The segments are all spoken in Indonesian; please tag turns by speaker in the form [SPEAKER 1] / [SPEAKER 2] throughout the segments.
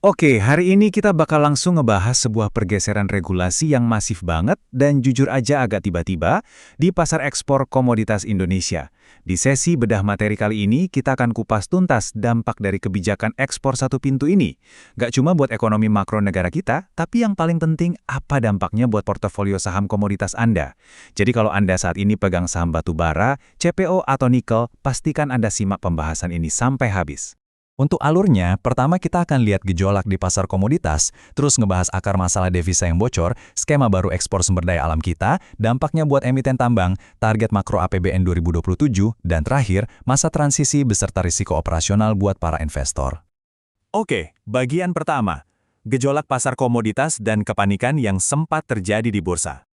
[SPEAKER 1] Oke, hari ini kita bakal langsung ngebahas sebuah pergeseran regulasi yang masif banget dan jujur aja agak tiba-tiba di pasar ekspor komoditas Indonesia. Di sesi bedah materi kali ini, kita akan kupas tuntas dampak dari kebijakan ekspor satu pintu ini. Gak cuma buat ekonomi makro negara kita, tapi yang paling penting apa dampaknya buat portofolio saham komoditas Anda. Jadi kalau Anda saat ini pegang saham batu bara, CPO atau nikel, pastikan Anda simak pembahasan ini sampai habis.
[SPEAKER 2] Untuk alurnya, pertama kita akan lihat gejolak di pasar komoditas, terus ngebahas akar masalah devisa yang bocor, skema baru ekspor sumber daya alam kita, dampaknya buat emiten tambang, target makro APBN 2027, dan terakhir, masa transisi beserta risiko operasional buat para investor.
[SPEAKER 3] Oke, bagian pertama. Gejolak pasar komoditas dan kepanikan yang sempat terjadi di bursa.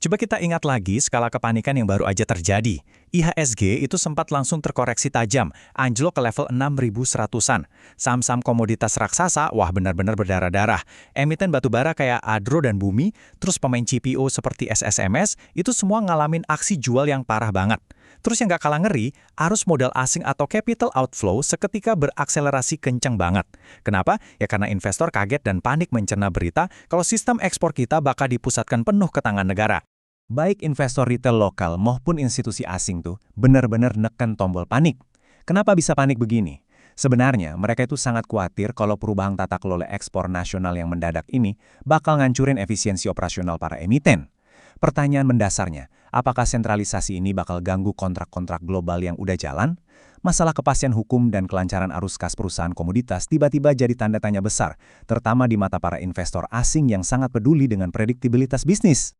[SPEAKER 2] Coba kita ingat lagi skala kepanikan yang baru aja terjadi. IHSG itu sempat langsung terkoreksi tajam, anjlok ke level 6.100-an. Saham-saham komoditas raksasa, wah benar-benar berdarah-darah. Emiten batubara kayak Adro dan Bumi, terus pemain CPO seperti SSMS, itu semua ngalamin aksi jual yang parah banget. Terus yang gak kalah ngeri, arus modal asing atau capital outflow seketika berakselerasi kencang banget. Kenapa? Ya karena investor kaget dan panik mencerna berita kalau sistem ekspor kita bakal dipusatkan penuh ke tangan negara. Baik investor retail lokal maupun institusi asing tuh benar-benar neken tombol panik. Kenapa bisa panik begini? Sebenarnya mereka itu sangat khawatir kalau perubahan tata kelola ekspor nasional yang mendadak ini bakal ngancurin efisiensi operasional para emiten. Pertanyaan mendasarnya, apakah sentralisasi ini bakal ganggu kontrak-kontrak global yang udah jalan? Masalah kepastian hukum dan kelancaran arus kas perusahaan komoditas tiba-tiba jadi tanda tanya besar, terutama di mata para investor asing yang sangat peduli dengan prediktibilitas bisnis.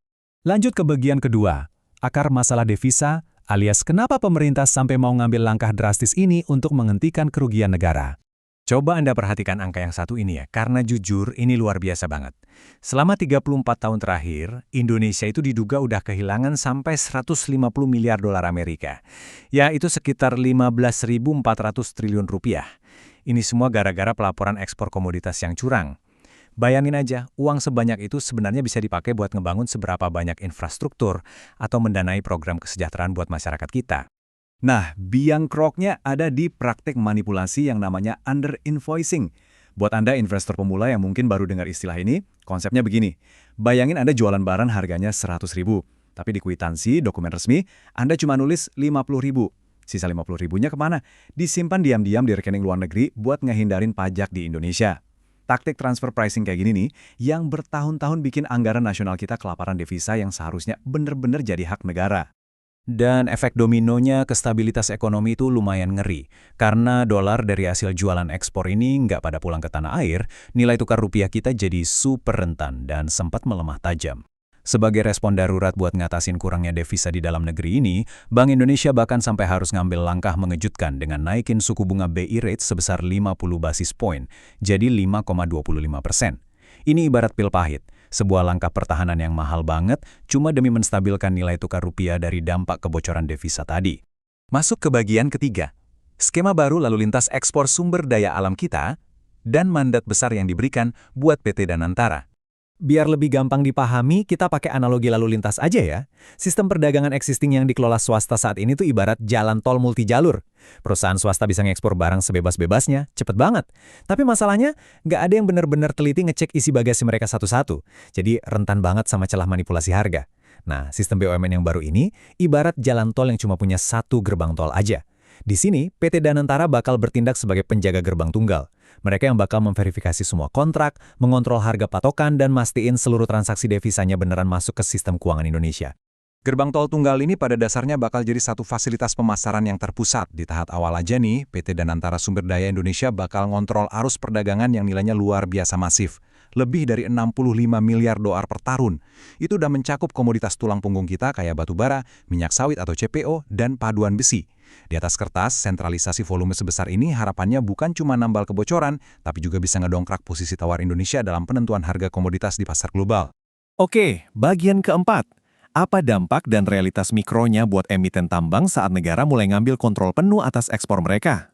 [SPEAKER 3] Lanjut ke bagian kedua, akar masalah devisa, alias kenapa pemerintah sampai mau ngambil langkah drastis ini untuk menghentikan kerugian negara. Coba Anda perhatikan angka yang satu ini ya, karena jujur ini luar biasa banget. Selama 34 tahun terakhir, Indonesia itu diduga udah kehilangan sampai 150 miliar dolar Amerika. Ya, itu sekitar 15.400 triliun rupiah. Ini semua gara-gara pelaporan ekspor komoditas yang curang. Bayangin aja, uang sebanyak itu sebenarnya bisa dipakai buat ngebangun seberapa banyak infrastruktur atau mendanai program kesejahteraan buat masyarakat kita. Nah, biang keroknya ada di praktek manipulasi yang namanya under-invoicing. Buat Anda investor pemula yang mungkin baru dengar istilah ini, konsepnya begini. Bayangin Anda jualan barang harganya 100.000, tapi di kwitansi, dokumen resmi, Anda cuma nulis 50.000. Sisa 50.000-nya kemana? Disimpan diam-diam di rekening luar negeri buat ngehindarin pajak di Indonesia. Taktik transfer pricing kayak gini nih, yang bertahun-tahun bikin anggaran nasional kita kelaparan devisa yang seharusnya bener-bener jadi hak negara.
[SPEAKER 2] Dan efek dominonya ke stabilitas ekonomi itu lumayan ngeri. Karena dolar dari hasil jualan ekspor ini nggak pada pulang ke tanah air, nilai tukar rupiah kita jadi super rentan dan sempat melemah tajam. Sebagai respon darurat buat ngatasin kurangnya devisa di dalam negeri ini, Bank Indonesia bahkan sampai harus ngambil langkah mengejutkan dengan naikin suku bunga BI rate sebesar 50 basis point, jadi 5,25%. Ini ibarat pil pahit, sebuah langkah pertahanan yang mahal banget cuma demi menstabilkan nilai tukar rupiah dari dampak kebocoran devisa tadi.
[SPEAKER 3] Masuk ke bagian ketiga, skema baru lalu lintas ekspor sumber daya alam kita dan mandat besar yang diberikan buat PT Danantara.
[SPEAKER 2] Biar lebih gampang dipahami, kita pakai analogi lalu lintas aja ya. Sistem perdagangan existing yang dikelola swasta saat ini tuh ibarat jalan tol multijalur. Perusahaan swasta bisa ngekspor barang sebebas-bebasnya, cepet banget. Tapi masalahnya, nggak ada yang benar-benar teliti ngecek isi bagasi mereka satu-satu. Jadi rentan banget sama celah manipulasi harga. Nah, sistem BUMN yang baru ini ibarat jalan tol yang cuma punya satu gerbang tol aja. Di sini, PT Danantara bakal bertindak sebagai penjaga gerbang tunggal. Mereka yang bakal memverifikasi semua kontrak, mengontrol harga patokan, dan mastiin seluruh transaksi devisanya beneran masuk ke sistem keuangan Indonesia.
[SPEAKER 3] Gerbang tol tunggal ini pada dasarnya bakal jadi satu fasilitas pemasaran yang terpusat. Di tahap awal aja nih, PT Danantara Sumber Daya Indonesia bakal ngontrol arus perdagangan yang nilainya luar biasa masif. Lebih dari 65 miliar dolar per tahun. Itu udah mencakup komoditas tulang punggung kita kayak batu bara, minyak sawit atau CPO, dan paduan besi. Di atas kertas, sentralisasi volume sebesar ini harapannya bukan cuma nambal kebocoran, tapi juga bisa ngedongkrak posisi tawar Indonesia dalam penentuan harga komoditas di pasar global.
[SPEAKER 4] Oke, bagian keempat. Apa dampak dan realitas mikronya buat emiten tambang saat negara mulai ngambil kontrol penuh atas ekspor mereka?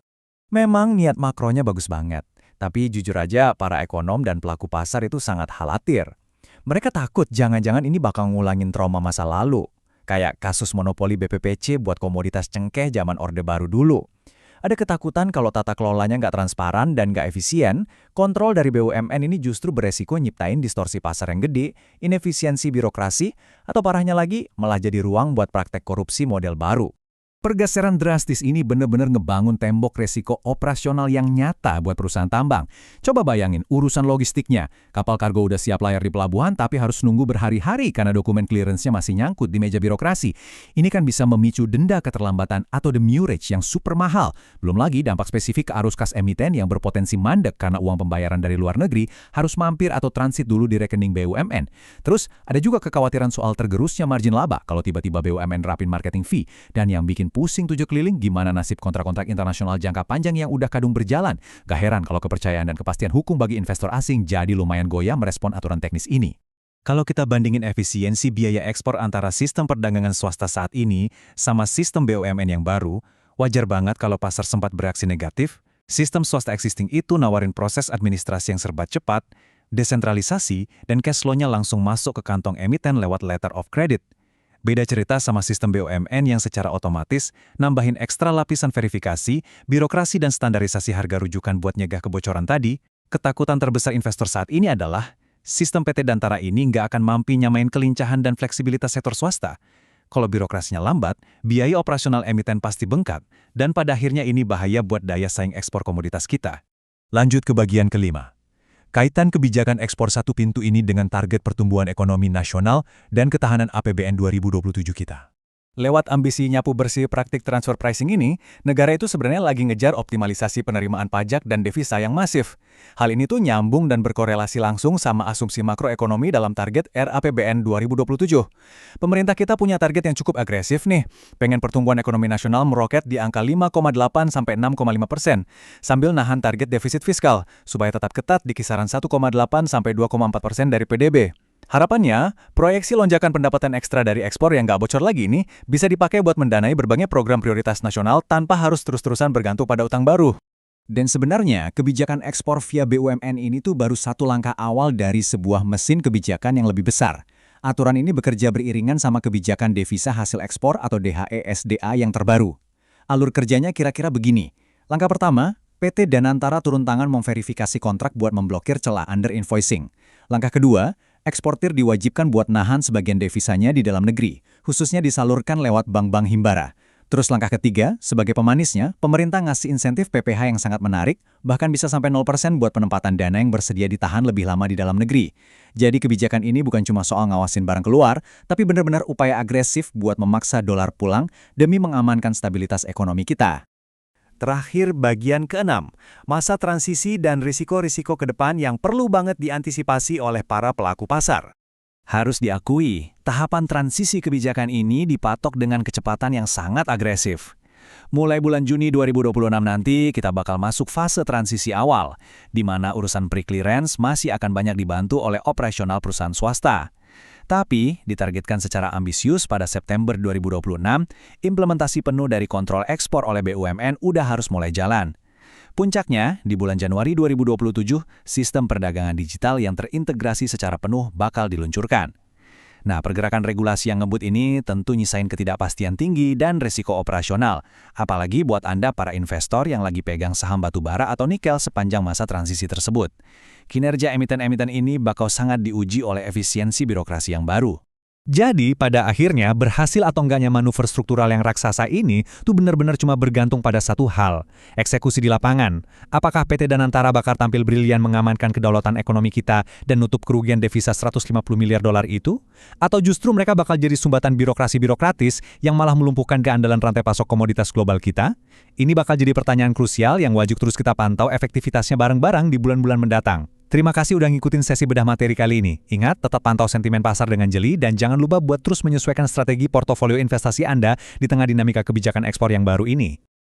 [SPEAKER 2] Memang niat makronya bagus banget. Tapi jujur aja, para ekonom dan pelaku pasar itu sangat khawatir. Mereka takut jangan-jangan ini bakal ngulangin trauma masa lalu. Kayak kasus monopoli BPPC buat komoditas cengkeh zaman Orde Baru dulu. Ada ketakutan kalau tata kelolanya nggak transparan dan nggak efisien, kontrol dari BUMN ini justru beresiko nyiptain distorsi pasar yang gede, inefisiensi birokrasi, atau parahnya lagi, malah jadi ruang buat praktek korupsi model baru.
[SPEAKER 3] Pergeseran drastis ini benar-benar ngebangun tembok resiko operasional yang nyata buat perusahaan tambang. Coba bayangin urusan logistiknya. Kapal kargo udah siap layar di pelabuhan tapi harus nunggu berhari-hari karena dokumen clearance-nya masih nyangkut di meja birokrasi. Ini kan bisa memicu denda keterlambatan atau demurrage yang super mahal. Belum lagi dampak spesifik ke arus kas emiten yang berpotensi mandek karena uang pembayaran dari luar negeri harus mampir atau transit dulu di rekening BUMN. Terus ada juga kekhawatiran soal tergerusnya margin laba kalau tiba-tiba BUMN rapin marketing fee. Dan yang bikin pusing tujuh keliling gimana nasib kontrak-kontrak internasional jangka panjang yang udah kadung berjalan. Gak heran kalau kepercayaan dan kepastian hukum bagi investor asing jadi lumayan goyah merespon aturan teknis ini.
[SPEAKER 2] Kalau kita bandingin efisiensi biaya ekspor antara sistem perdagangan swasta saat ini sama sistem BUMN yang baru, wajar banget kalau pasar sempat bereaksi negatif. Sistem swasta existing itu nawarin proses administrasi yang serba cepat, desentralisasi, dan cash flow-nya langsung masuk ke kantong emiten lewat letter of credit. Beda cerita sama sistem BUMN yang secara otomatis nambahin ekstra lapisan verifikasi, birokrasi dan standarisasi harga rujukan buat nyegah kebocoran tadi. Ketakutan terbesar investor saat ini adalah sistem PT Dantara ini nggak akan mampu nyamain kelincahan dan fleksibilitas sektor swasta. Kalau birokrasinya lambat, biaya operasional emiten pasti bengkak, dan pada akhirnya ini bahaya buat daya saing ekspor komoditas kita.
[SPEAKER 3] Lanjut ke bagian kelima. Kaitan kebijakan ekspor satu pintu ini dengan target pertumbuhan ekonomi nasional dan ketahanan APBN 2027 kita.
[SPEAKER 2] Lewat ambisi nyapu bersih praktik transfer pricing ini, negara itu sebenarnya lagi ngejar optimalisasi penerimaan pajak dan devisa yang masif. Hal ini tuh nyambung dan berkorelasi langsung sama asumsi makroekonomi dalam target RAPBN 2027. Pemerintah kita punya target yang cukup agresif nih, pengen pertumbuhan ekonomi nasional meroket di angka 5,8 sampai 6,5%, sambil nahan target defisit fiskal, supaya tetap ketat di kisaran 1,8 sampai 2,4% dari PDB. Harapannya, proyeksi lonjakan pendapatan ekstra dari ekspor yang nggak bocor lagi ini bisa dipakai buat mendanai berbagai program prioritas nasional tanpa harus terus-terusan bergantung pada utang baru.
[SPEAKER 1] Dan sebenarnya, kebijakan ekspor via BUMN ini tuh baru satu langkah awal dari sebuah mesin kebijakan yang lebih besar. Aturan ini bekerja beriringan sama kebijakan devisa hasil ekspor atau DHE-SDA yang terbaru. Alur kerjanya kira-kira begini. Langkah pertama, PT Danantara turun tangan memverifikasi kontrak buat memblokir celah under invoicing. Langkah kedua, eksportir diwajibkan buat nahan sebagian devisanya di dalam negeri, khususnya disalurkan lewat bank-bank himbara. Terus langkah ketiga, sebagai pemanisnya, pemerintah ngasih insentif PPh yang sangat menarik, bahkan bisa sampai 0% buat penempatan dana yang bersedia ditahan lebih lama di dalam negeri. Jadi kebijakan ini bukan cuma soal ngawasin barang keluar, tapi benar-benar upaya agresif buat memaksa dolar pulang demi mengamankan stabilitas ekonomi kita.
[SPEAKER 2] Terakhir, bagian ke-6, masa transisi dan risiko-risiko ke depan yang perlu banget diantisipasi oleh para pelaku pasar. Harus diakui, tahapan transisi kebijakan ini dipatok dengan kecepatan yang sangat agresif. Mulai bulan Juni 2026 nanti, kita bakal masuk fase transisi awal, di mana urusan pre-clearance masih akan banyak dibantu oleh operasional perusahaan swasta. Tapi, ditargetkan secara ambisius pada September 2026, implementasi penuh dari kontrol ekspor oleh BUMN udah harus mulai jalan. Puncaknya, di bulan Januari 2027, sistem perdagangan digital yang terintegrasi secara penuh bakal diluncurkan. Nah, pergerakan regulasi yang ngebut ini tentu nyisain ketidakpastian tinggi dan resiko operasional, apalagi buat Anda para investor yang lagi pegang saham batubara atau nikel sepanjang masa transisi tersebut. Kinerja emiten-emiten ini bakal sangat diuji oleh efisiensi birokrasi yang baru.
[SPEAKER 3] Jadi, pada akhirnya, berhasil atau enggaknya manuver struktural yang raksasa ini tuh benar-benar cuma bergantung pada satu hal, eksekusi di lapangan. Apakah PT Danantara bakal tampil brilian mengamankan kedaulatan ekonomi kita dan nutup kerugian devisa 150 miliar dolar itu? Atau justru mereka bakal jadi sumbatan birokrasi birokratis yang malah melumpuhkan keandalan rantai pasok komoditas global kita? Ini bakal jadi pertanyaan krusial yang wajib terus kita pantau efektivitasnya bareng-bareng di bulan-bulan mendatang. Terima kasih udah ngikutin sesi bedah materi kali ini. Ingat, tetap pantau sentimen pasar dengan jeli dan jangan lupa buat terus menyesuaikan strategi portofolio investasi Anda di tengah dinamika kebijakan ekspor yang baru ini.